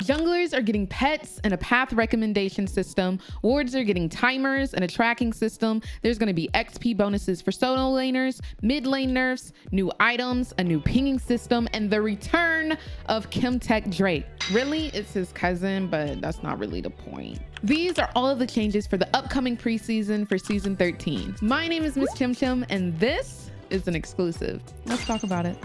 Junglers are getting pets and a path recommendation system. Wards are getting timers and a tracking system. There's going to be XP bonuses for solo laners, mid lane nerfs, new items, a new pinging system, and the return of Chemtech Drake. Really, it's his cousin, but that's not really the point. These are all of the changes for the upcoming preseason for season 13. My name is Miss Chim Chim, and this is an exclusive. Let's talk about it.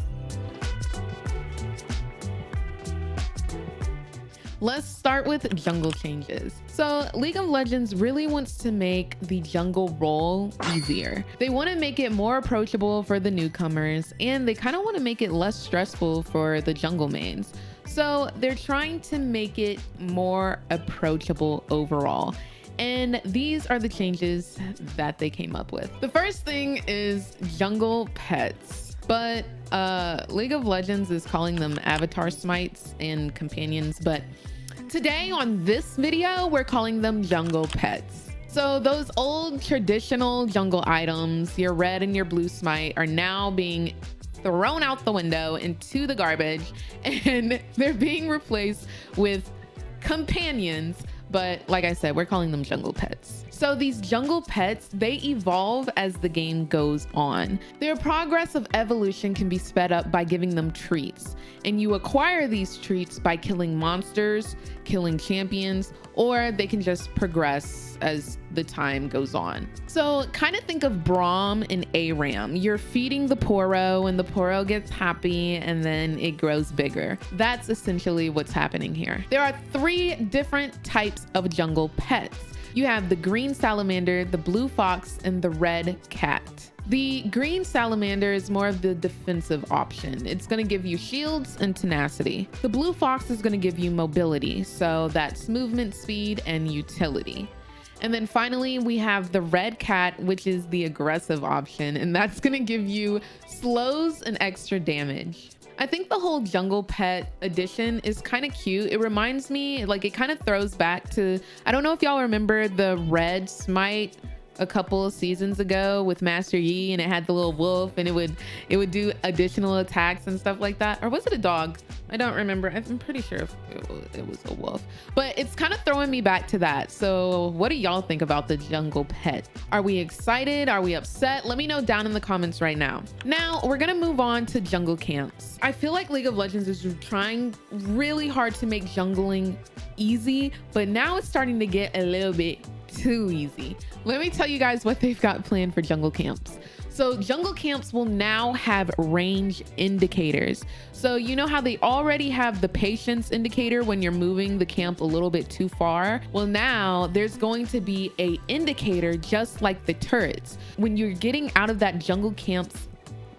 Let's start with jungle changes. So League of Legends really wants to make the jungle role easier. They want to make it more approachable for the newcomers, and they kind of want to make it less stressful for the jungle mains. So they're trying to make it more approachable overall. And these are the changes that they came up with. The first thing is jungle pets. But League of Legends is calling them avatar smites and companions, but today on this video, we're calling them jungle pets. So those old traditional jungle items, your red and your blue smite, are now being thrown out the window into the garbage, and they're being replaced with companions. But like I said, we're calling them jungle pets. So these jungle pets, they evolve as the game goes on. Their progress of evolution can be sped up by giving them treats. And you acquire these treats by killing monsters, killing champions, or they can just progress as the time goes on. So kind of think of Braum and ARAM. You're feeding the Poro and the Poro gets happy and then it grows bigger. That's essentially what's happening here. There are 3 different types of jungle pets. You have the green salamander, the blue fox, and the red cat. The green salamander is more of the defensive option. It's going to give you shields and tenacity. The blue fox is going to give you mobility, so that's movement speed and utility. And then finally, we have the red cat, which is the aggressive option, and that's going to give you slows and extra damage. I think the whole jungle pet edition is kind of cute. It reminds me, like, it kind of throws back to, I don't know if y'all remember the red smite a couple of seasons ago with Master Yi, and it had the little wolf and it would do additional attacks and stuff like that. Or was it a dog? I don't remember. I'm pretty sure it was a wolf, but it's kind of throwing me back to that. So what do y'all think about the jungle pet? Are we excited? Are we upset? Let me know down in the comments right now. Now we're gonna move on to jungle camps. I feel like League of Legends is trying really hard to make jungling easy, but now it's starting to get a little bit too easy. Let me tell you guys what they've got planned for jungle camps. So jungle camps will now have range indicators. So you know how they already have the patience indicator when you're moving the camp a little bit too far? Well, now there's going to be a indicator just like the turrets. When you're getting out of that jungle camp's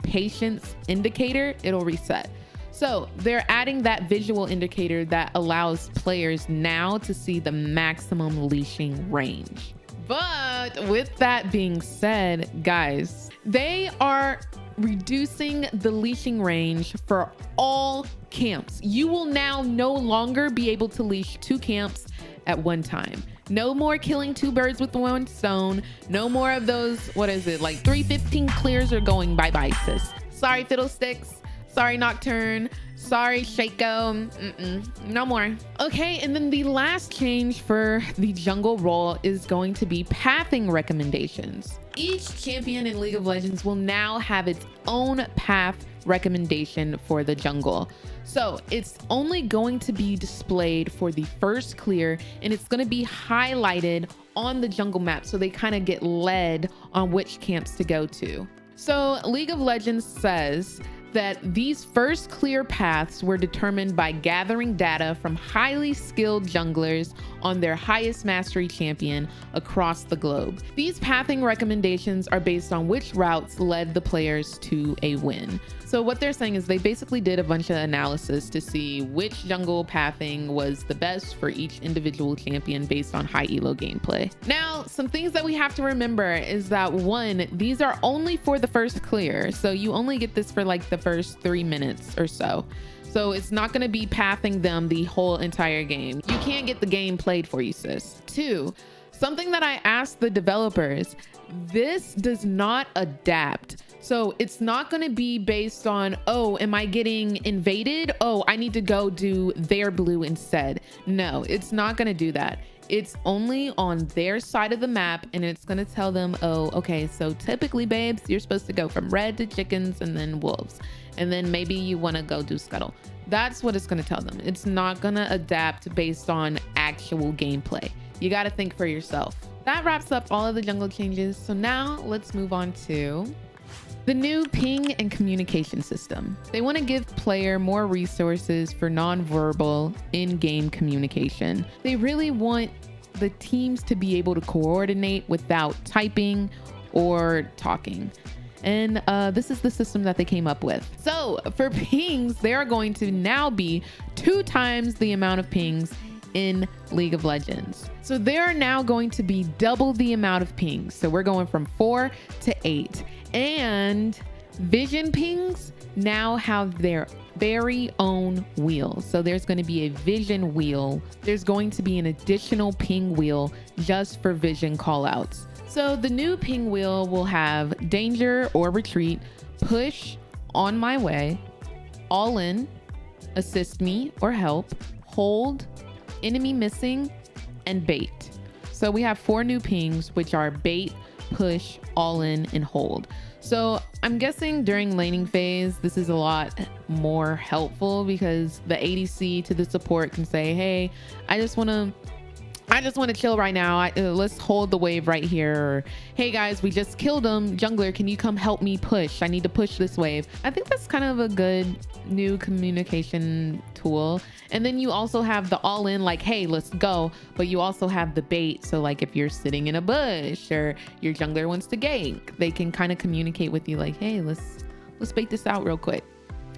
patience indicator, it'll reset. So they're adding that visual indicator that allows players now to see the maximum leashing range. But with that being said, guys, they are reducing the leashing range for all camps. You will now no longer be able to leash 2 camps at one time. No more killing 2 birds with 1 stone. No more of those, what is it, like 315 clears are going bye-bye, sis. Sorry, Fiddlesticks. Sorry, Nocturne. Sorry, Shaco. No more. Okay, and then the last change for the jungle role is going to be pathing recommendations. Each champion in League of Legends will now have its own path recommendation for the jungle. So it's only going to be displayed for the first clear, and it's going to be highlighted on the jungle map so they kind of get led on which camps to go to. So League of Legends says that these first clear paths were determined by gathering data from highly skilled junglers on their highest mastery champion across the globe. These pathing recommendations are based on which routes led the players to a win. So what they're saying is they basically did a bunch of analysis to see which jungle pathing was the best for each individual champion based on high elo gameplay. Now, some things that we have to remember is that 1, these are only for the first clear. So you only get this for like the first 3 minutes or so. So it's not going to be pathing them the whole entire game. You can't get the game played for you, sis. 2, something that I asked the developers, this does not adapt. So it's not going to be based on, oh, am I getting invaded? Oh, I need to go do their blue instead. No, it's not going to do that. It's only on their side of the map, and it's going to tell them, oh, okay, so typically, babes, you're supposed to go from red to chickens and then wolves. And then maybe you want to go do scuttle. That's what it's going to tell them. It's not going to adapt based on actual gameplay. You got to think for yourself. That wraps up all of the jungle changes. So now let's move on to the new ping and communication system. They want to give player more resources for non-verbal in-game communication. They really want the teams to be able to coordinate without typing or talking. And this is the system that they came up with. So for pings, there are going to now be 2 times the amount of pings in League of Legends. So there are now going to be double the amount of pings. So we're going from 4 to 8. And vision pings now have their very own wheel. So there's going to be a vision wheel. There's going to be an additional ping wheel just for vision callouts. So the new ping wheel will have danger or retreat, push, on my way, all in, assist me or help, hold, enemy missing, and bait. So we have 4 new pings, which are bait, push, all in, and hold. So I'm guessing during laning phase, this is a lot more helpful because the ADC to the support can say, hey, I just want to chill right now. Let's hold the wave right here. Or, hey guys, we just killed him. Jungler, can you come help me push? I need to push this wave. I think that's kind of a good new communication tool. And then you also have the all in, like, hey, let's go. But you also have the bait. So like if you're sitting in a bush or your jungler wants to gank, they can kind of communicate with you like, hey, let's bait this out real quick.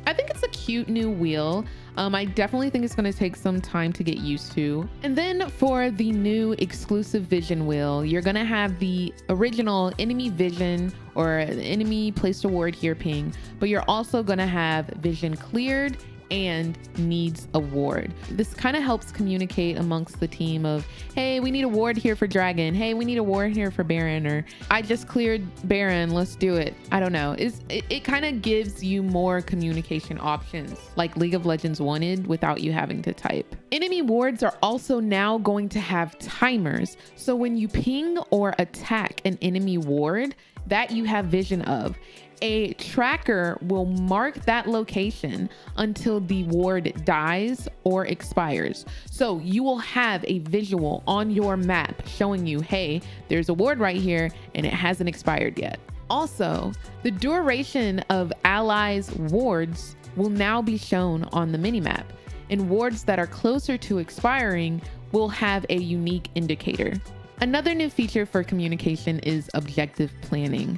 I think it's a cute new wheel. I definitely think it's going to take some time to get used to. And then for the new exclusive vision wheel, you're going to have the original enemy vision or enemy placed a ward here ping, but you're also going to have vision cleared and needs a ward. This kind of helps communicate amongst the team of, hey, we need a ward here for Dragon. Hey, we need a ward here for Baron, or I just cleared Baron, let's do it. I don't know. It kind of gives you more communication options like League of Legends wanted without you having to type. Enemy wards are also now going to have timers. So when you ping or attack an enemy ward that you have vision of, a tracker will mark that location until the ward dies or expires. So you will have a visual on your map showing you, hey, there's a ward right here and it hasn't expired yet. Also, the duration of allies' wards will now be shown on the minimap, and wards that are closer to expiring will have a unique indicator. Another new feature for communication is objective planning.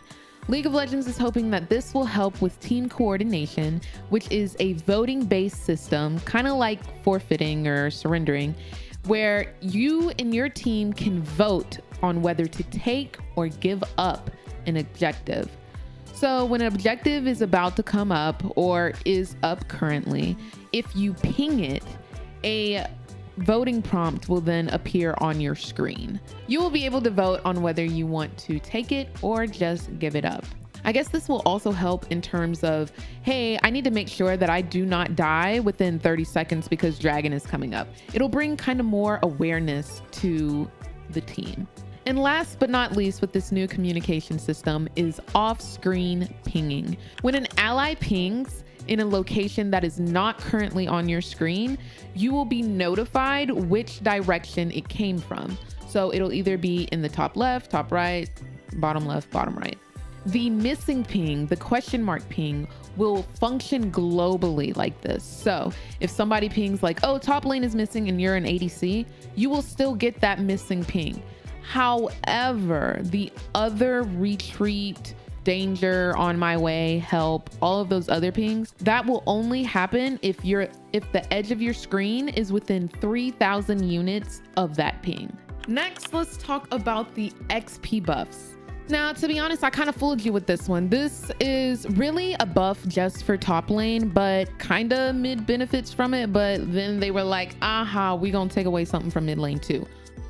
League of Legends is hoping that this will help with team coordination, which is a voting-based system, kind of like forfeiting or surrendering, where you and your team can vote on whether to take or give up an objective. So when an objective is about to come up or is up currently, if you ping it, a voting prompt will then appear on your screen. You will be able to vote on whether you want to take it or just give it up. I guess this will also help in terms of, hey, I need to make sure that I do not die within 30 seconds because Dragon is coming up. It'll bring kind of more awareness to the team. And last but not least with this new communication system is off-screen pinging. When an ally pings in a location that is not currently on your screen, you will be notified which direction it came from. So it'll either be in the top left, top right, bottom left, bottom right. The missing ping, the question mark ping, will function globally like this. So if somebody pings like, oh, top lane is missing and you're an ADC, you will still get that missing ping. However, the other retreat, danger, on my way, help, all of those other pings, that will only happen if the edge of your screen is within 3,000 units of that ping. Next, let's talk about the XP buffs. Now, to be honest, I kind of fooled you with this one. This is really a buff just for top lane, but kind of mid benefits from it. But then they were like, aha, we gonna take away something from mid lane too.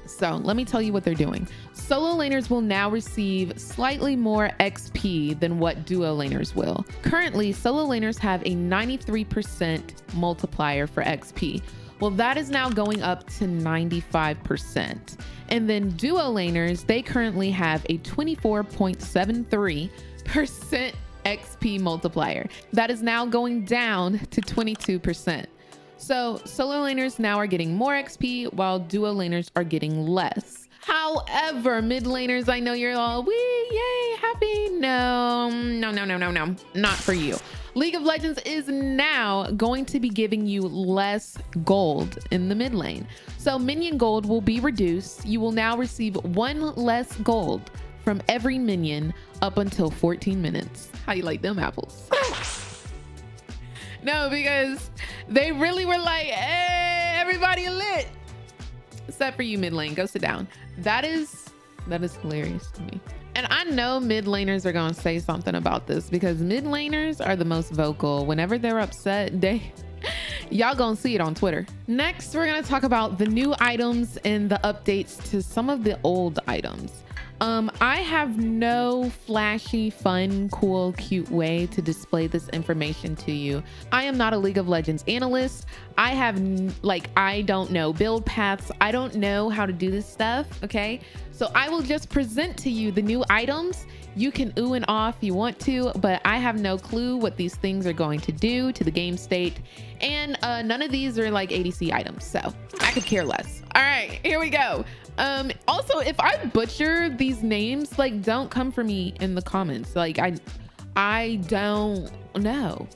So let me tell you what they're doing. Solo laners will now receive slightly more XP than what duo laners will. Currently, solo laners have a 93% multiplier for XP. Well, that is now going up to 95%. And then duo laners, they currently have a 24.73% XP multiplier. That is now going down to 22%. So solo laners now are getting more XP while duo laners are getting less. However, mid laners, I know you're all, wee, yay, happy. No, not for you. League of Legends is now going to be giving you less gold in the mid lane. So minion gold will be reduced. You will now receive 1 less gold from every minion up until 14 minutes. How you like them apples? No, because they really were like, hey, everybody lit. Except for you mid lane, go sit down. That is hilarious to me. And I know mid laners are going to say something about this because mid laners are the most vocal. Whenever they're upset, y'all gonna see it on Twitter. Next, we're gonna talk about the new items and the updates to some of the old items. I have no flashy, fun, cool, cute way to display this information to you. I am not a League of Legends analyst. I have I don't know build paths. I don't know how to do this stuff. Okay. So I will just present to you the new items. You can ooh and ah if you want to, but I have no clue what these things are going to do to the game state. And none of these are like ADC items. So I could care less. All right, here we go. Also, if I butcher these names, don't come for me in the comments. I don't know.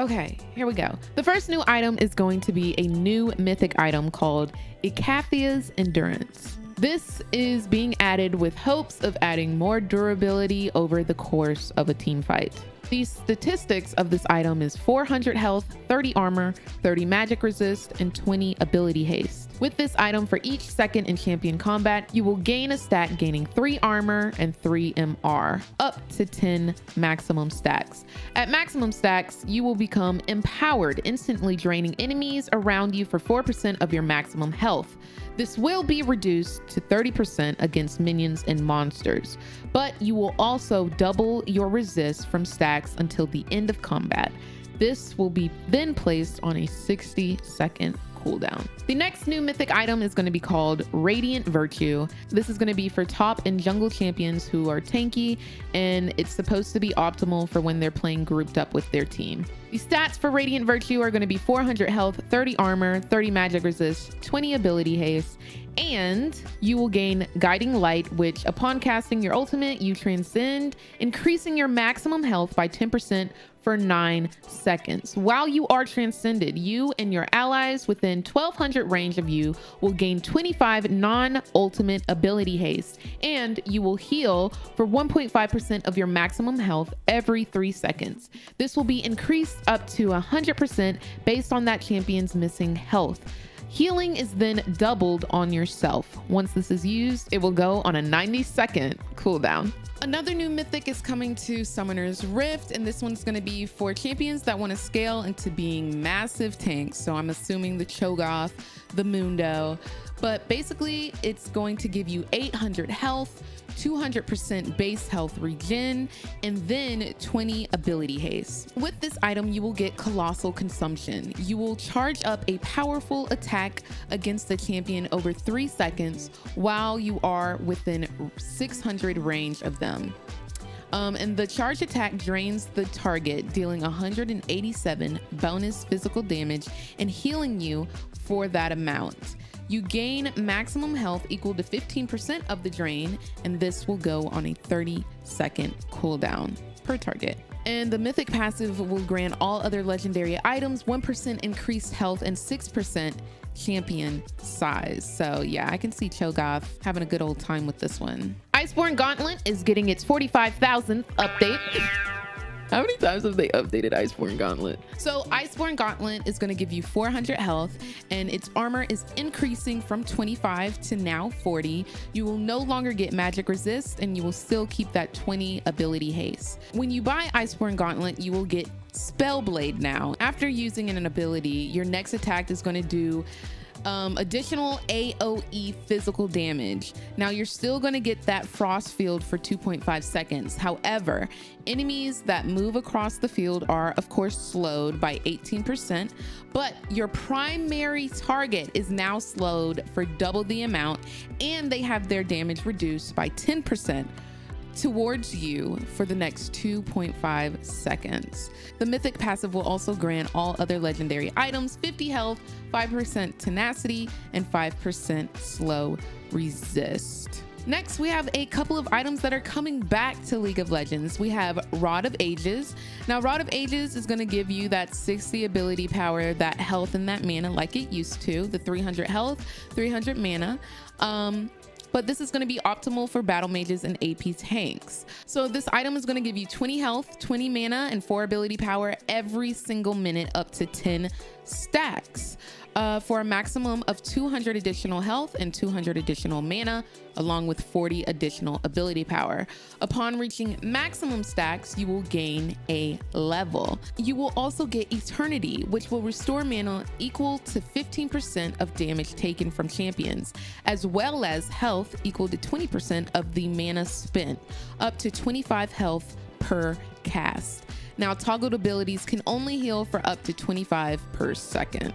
Okay, here we go. The first new item is going to be a new mythic item called Icathia's Endurance. This is being added with hopes of adding more durability over the course of a team fight. The statistics of this item is 400 health, 30 armor, 30 magic resist, and 20 ability haste. With this item, for each second in champion combat, you will gain a stat gaining 3 armor and 3 MR, up to 10 maximum stacks. At maximum stacks, you will become empowered, instantly draining enemies around you for 4% of your maximum health. This will be reduced to 30% against minions and monsters, but you will also double your resist from stacks until the end of combat. This will be then placed on a 60-second cooldown. The next new mythic item is going to be called Radiant Virtue. This is going to be for top and jungle champions who are tanky, and it's supposed to be optimal for when they're playing grouped up with their team. The stats for Radiant Virtue are going to be 400 health, 30 armor, 30 magic resist, 20 ability haste, and you will gain Guiding Light, which upon casting your ultimate, you transcend, increasing your maximum health by 10% for 9 seconds. While you are transcended, you and your allies within 1200 range of you will gain 25 non-ultimate ability haste, and you will heal for 1.5% of your maximum health every 3 seconds. This will be increased up to 100% based on that champion's missing health. Healing is then doubled on yourself. Once this is used, it will go on a 90-second cooldown. Another new mythic is coming to Summoner's Rift, and this one's going to be for champions that want to scale into being massive tanks. So I'm assuming the Cho'Gath, the Mundo, but basically it's going to give you 800 health, 200% base health regen, and then 20 ability haste. With this item, you will get Colossal Consumption. You will charge up a powerful attack against the champion over 3 seconds while you are within 600 range of them. And the charge attack drains the target, dealing 187 bonus physical damage and healing you for that amount. You gain maximum health equal to 15% of the drain, and this will go on a 30-second cooldown per target. And the mythic passive will grant all other legendary items 1% increased health and 6% champion size. So yeah, I can see Cho'Gath having a good old time with this one. Iceborne Gauntlet is getting its 45,000th update. How many times have they updated Iceborne Gauntlet? So Iceborne Gauntlet is going to give you 400 health, and its armor is increasing from 25 to now 40. You will no longer get magic resist, and you will still keep that 20 ability haste. When you buy Iceborne Gauntlet, you will get Spellblade now. After using an ability, your next attack is going to do additional AoE physical damage. Now you're still going to get that frost field for 2.5 seconds. However, enemies that move across the field are of course slowed by 18%, but your primary target is now slowed for double the amount, and they have their damage reduced by 10% towards you for the next 2.5 seconds. The mythic passive will also grant all other legendary items 50 health, 5% tenacity, and 5% slow resist. Next, we have a couple of items that are coming back to League of Legends. We have Rod of Ages. Now, Rod of Ages is going to give you that 60 ability power, that health, and that mana like it used to, the 300 health, 300 mana. But this is going to be optimal for battle mages and AP tanks. So this item is going to give you 20 health, 20 mana, and 4 ability power every single minute up to 10 stacks. For a maximum of 200 additional health and 200 additional mana, along with 40 additional ability power. Upon reaching maximum stacks, you will gain a level. You will also get Eternity, which will restore mana equal to 15% of damage taken from champions, as well as health equal to 20% of the mana spent, up to 25 health per cast. Now, toggled abilities can only heal for up to 25 per second.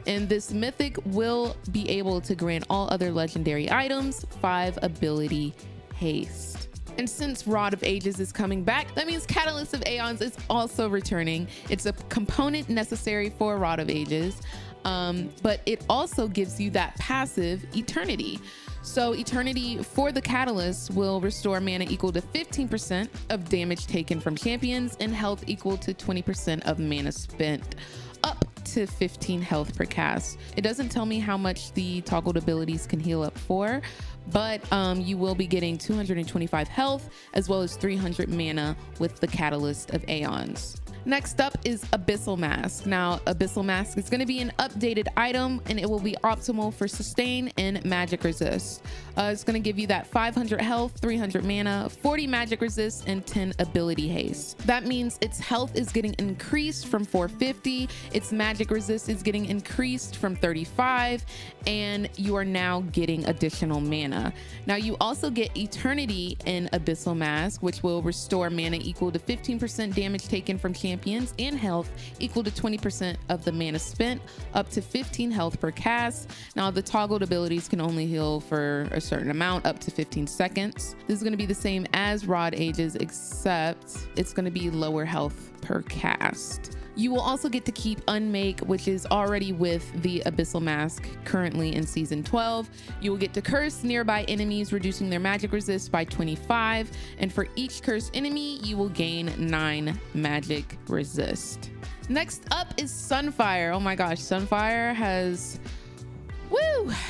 And this mythic will be able to grant all other legendary items 5 ability haste. And since Rod of Ages is coming back, that means Catalyst of Aeons is also returning. It's a component necessary for Rod of Ages, but it also gives you that passive Eternity. So Eternity for the Catalyst will restore mana equal to 15% of damage taken from champions and health equal to 20% of mana spent, up to 15 health per cast. It doesn't tell me how much the toggled abilities can heal up for, but you will be getting 225 health as well as 300 mana with the Catalyst of Aeons. Next up is Abyssal Mask. Now, Abyssal Mask is going to be an updated item, and it will be optimal for sustain and magic resist. It's going to give you that 500 health, 300 mana, 40 magic resist, and 10 ability haste. That means its health is getting increased from 450, its magic resist is getting increased from 35, and you are now getting additional mana. Now, you also get Eternity in Abyssal Mask, which will restore mana equal to 15% damage taken from champions and health equal to 20% of the mana spent, up to 15 health per cast. Now, the toggled abilities can only heal for a certain amount, up to 15 seconds. This is going to be the same as Rod Ages, except it's going to be lower health per cast. You will also get to keep Unmake, which is already with the Abyssal Mask currently in Season 12. You will get to curse nearby enemies, reducing their magic resist by 25. And for each cursed enemy, you will gain 9 magic resist. Next up is Sunfire. Oh my gosh, Sunfire has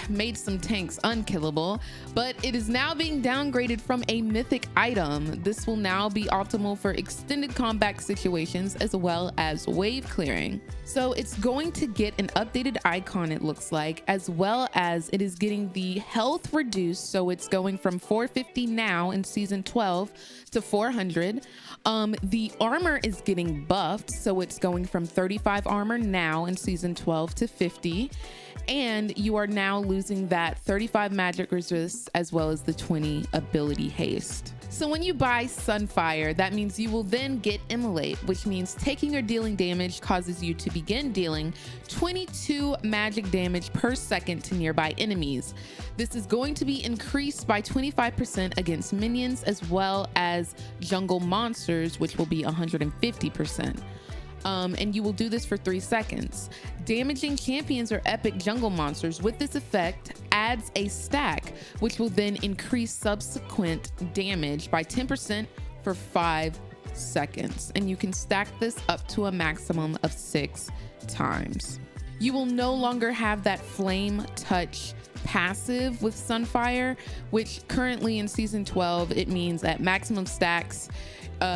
made some tanks unkillable, but it is now being downgraded from a mythic item. This will now be optimal for extended combat situations as well as wave clearing. So it's going to get an updated icon, it looks like, as well as it is getting the health reduced. So it's going from 450 now in Season 12 to 400. The armor is getting buffed, so it's going from 35 armor now in Season 12 to 50. And you are now losing that 35 magic resist as well as the 20 ability haste. So when you buy Sunfire, that means you will then get Immolate, which means taking or dealing damage causes you to begin dealing 22 magic damage per second to nearby enemies. This is going to be increased by 25% against minions as well as jungle monsters, which will be 150%. And you will do this for 3 seconds. Damaging champions or epic jungle monsters with this effect adds a stack, which will then increase subsequent damage by 10% for 5 seconds. And you can stack this up to a maximum of 6 times. You will no longer have that flame touch passive with Sunfire, which currently in Season 12, it means at maximum stacks,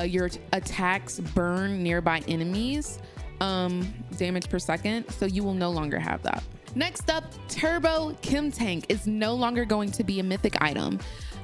your attacks burn nearby enemies damage per second, so you will no longer have that. Next up, Turbo Chemtech is no longer going to be a mythic item.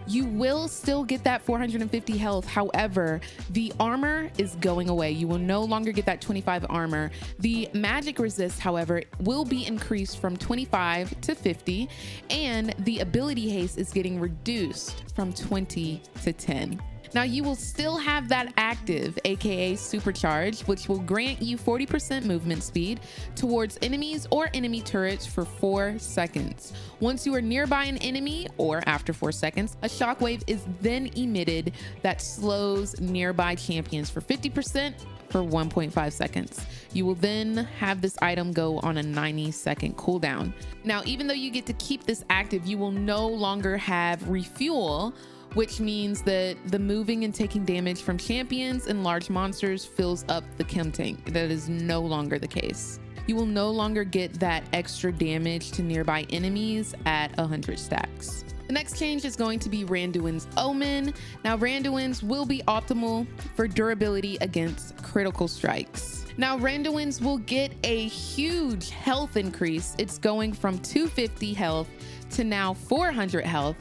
You will still get that 450 health. However, the armor is going away. You will no longer get that 25 armor. The magic resist, however, will be increased from 25 to 50, and the ability haste is getting reduced from 20 to 10. Now you will still have that active, aka supercharge, which will grant you 40% movement speed towards enemies or enemy turrets for 4 seconds. Once you are nearby an enemy or after 4 seconds, a shockwave is then emitted that slows nearby champions for 50% for 1.5 seconds. You will then have this item go on a 90-second cooldown. Now, even though you get to keep this active, you will no longer have refuel, which means that the moving and taking damage from champions and large monsters fills up the Chemtech. That is no longer the case. You will no longer get that extra damage to nearby enemies at 100 stacks. The next change is going to be Randuin's Omen. Now, Randuin's will be optimal for durability against critical strikes. Now, Randuin's will get a huge health increase. It's going from 250 health to now 400 health,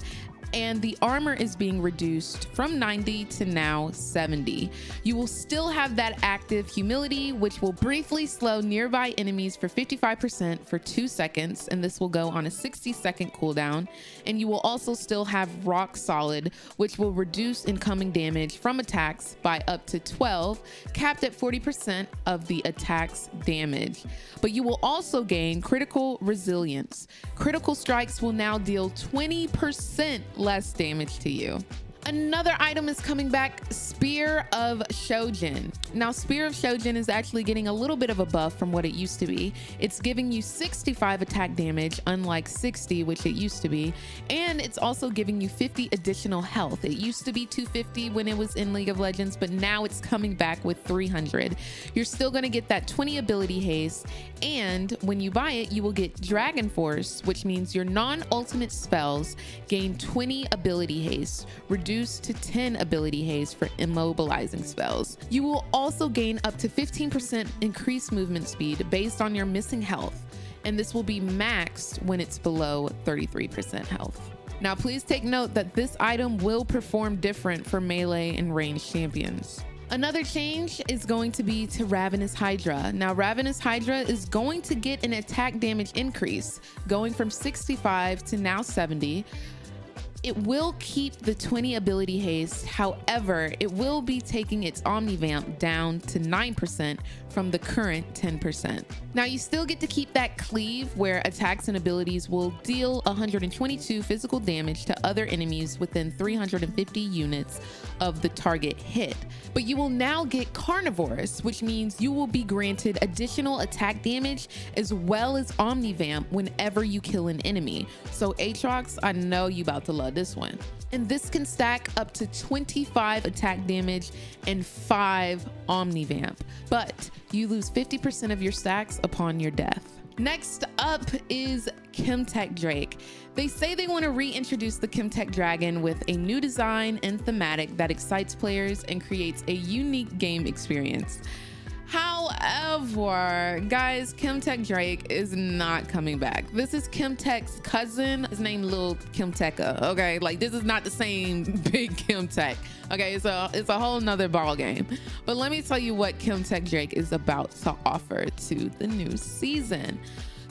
and the armor is being reduced from 90 to now 70. You will still have that active humility, which will briefly slow nearby enemies for 55% for 2 seconds, and this will go on a 60-second cooldown. And you will also still have rock solid, which will reduce incoming damage from attacks by up to 12, capped at 40% of the attack's damage. But you will also gain critical resilience. Critical strikes will now deal 20% less damage to you. Another item is coming back, Spear of Shojin. Now, Spear of Shojin is actually getting a little bit of a buff from what it used to be. It's giving you 65 attack damage, unlike 60, which it used to be. And it's also giving you 50 additional health. It used to be 250 when it was in League of Legends, but now it's coming back with 300. You're still gonna get that 20 ability haste. And when you buy it, you will get Dragon Force, which means your non-ultimate spells gain 20 ability haste, reduced to 10 ability haste for immobilizing spells. You will also gain up to 15% increased movement speed based on your missing health, and this will be maxed when it's below 33% health. Now, please take note that this item will perform different for melee and ranged champions. Another change is going to be to Ravenous Hydra. Now, Ravenous Hydra is going to get an attack damage increase, going from 65 to now 70. It will keep the 20 ability haste. However, it will be taking its Omnivamp down to 9% from the current 10%. Now, you still get to keep that cleave, where attacks and abilities will deal 122 physical damage to other enemies within 350 units of the target hit. But you will now get Carnivorous, which means you will be granted additional attack damage as well as Omnivamp whenever you kill an enemy. So Aatrox, I know you about to love this one. And this can stack up to 25 attack damage and 5 Omnivamp, but you lose 50% of your stacks upon your death. Next up is Chemtech Drake. They say they want to reintroduce the Chemtech Dragon with a new design and thematic that excites players and creates a unique game experience. However, guys, Chemtech Drake is not coming back. This is Chemtech's cousin. His name Lil Chemteka. Okay, like this is not the same big Chemtech. Okay, so it's a whole nother ball game. But let me tell you what Chemtech Drake is about to offer to the new season.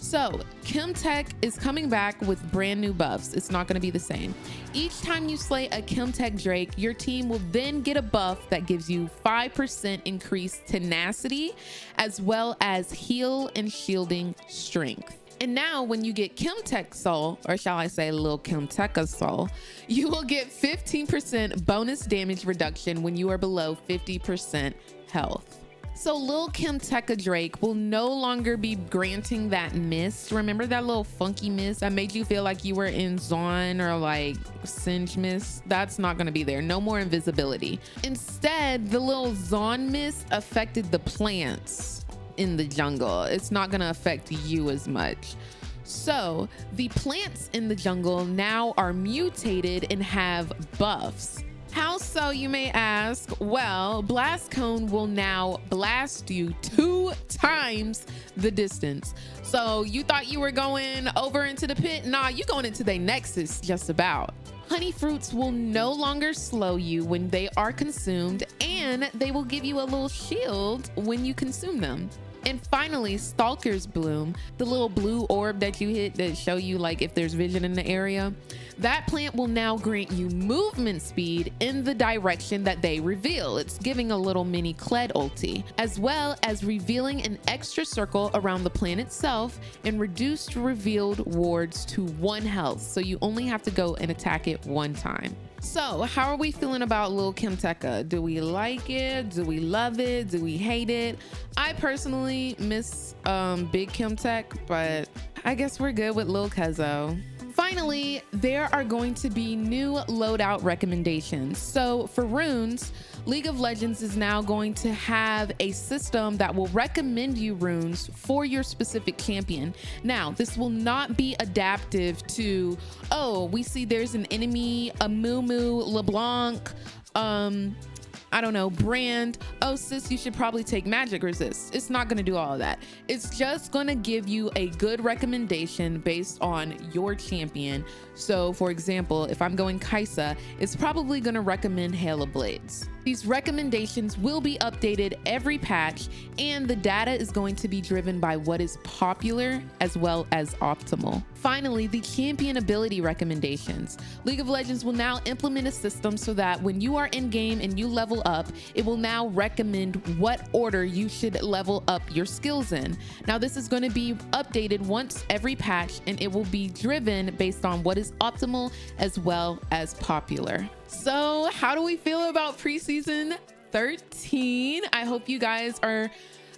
So Chemtech is coming back with brand new buffs. It's not going to be the same. Each time you slay a Chemtech Drake, your team will then get a buff that gives you 5% increased tenacity, as well as heal and shielding strength. And now when you get Chemtech Soul, or shall I say Lil Chemteka Soul, you will get 15% bonus damage reduction when you are below 50% health. So Lil Chemteka Drake will no longer be granting that mist. Remember that little funky mist that made you feel like you were in Zon or like Singe mist? That's not gonna be there. No more invisibility. Instead, the little Zon mist affected the plants in the jungle. It's not gonna affect you as much. So the plants in the jungle now are mutated and have buffs. How so, you may ask? Well, Blast Cone will now blast you 2 times the distance. So you thought you were going over into the pit? Nah, you're going into the nexus just about. Honey fruits will no longer slow you when they are consumed, and they will give you a little shield when you consume them. And finally, Stalker's Bloom, the little blue orb that you hit that show you like if there's vision in the area, that plant will now grant you movement speed in the direction that they reveal. It's giving a little mini Kled ulti, as well as revealing an extra circle around the plant itself and reduced revealed wards to 1 health. So you only have to go and attack it 1 time. So how are we feeling about Lil Chemtech? Do we like it? Do we love it? Do we hate it? I personally miss Big Chemtech, but I guess we're good with Lil Kezo. Finally, there are going to be new loadout recommendations. So for runes, League of Legends is now going to have a system that will recommend you runes for your specific champion. Now, this will not be adaptive to, oh, we see there's an enemy, a Moo LeBlanc, I don't know, brand. Oh, sis, you should probably take magic resist. It's not going to do all of that. It's just going to give you a good recommendation based on your champion. So for example, if I'm going Kaisa, it's probably going to recommend Hail of Blades. These recommendations will be updated every patch, and the data is going to be driven by what is popular as well as optimal. Finally, the champion ability recommendations. League of Legends will now implement a system so that when you are in game and you level up, it will now recommend what order you should level up your skills in. Now, this is going to be updated once every patch, and it will be driven based on what is optimal as well as popular. So how do we feel about preseason 13? I hope you guys are,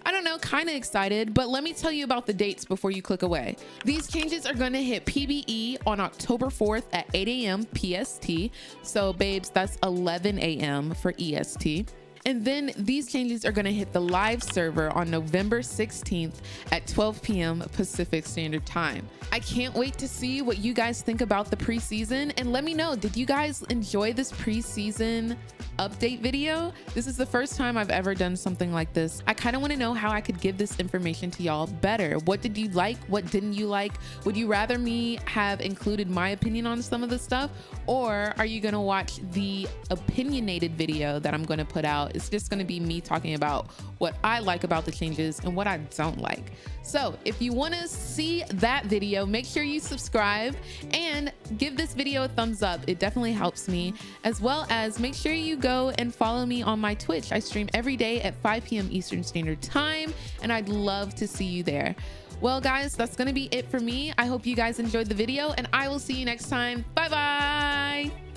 I don't know, kind of excited, but let me tell you about the dates before you click away. These changes are going to hit PBE on October 4th at 8 a.m. PST. So babes, that's 11 a.m. for EST. And then these changes are going to hit the live server on November 16th at 12 p.m. Pacific Standard Time. I can't wait to see what you guys think about the preseason, and let me know, did you guys enjoy this preseason update video? This is the first time I've ever done something like this. I kind of want to know how I could give this information to y'all better. What did you like? What didn't you like? Would you rather me have included my opinion on some of the stuff, or are you going to watch the opinionated video that I'm going to put out? It's just going to be me talking about what I like about the changes and what I don't like. So if you want to see that video, make sure you subscribe and give this video a thumbs up. It definitely helps me, as well as make sure you go and follow me on my Twitch. I stream every day at 5 p.m. Eastern Standard Time, and I'd love to see you there. Well, guys, that's going to be it for me. I hope you guys enjoyed the video, and I will see you next time. Bye-bye.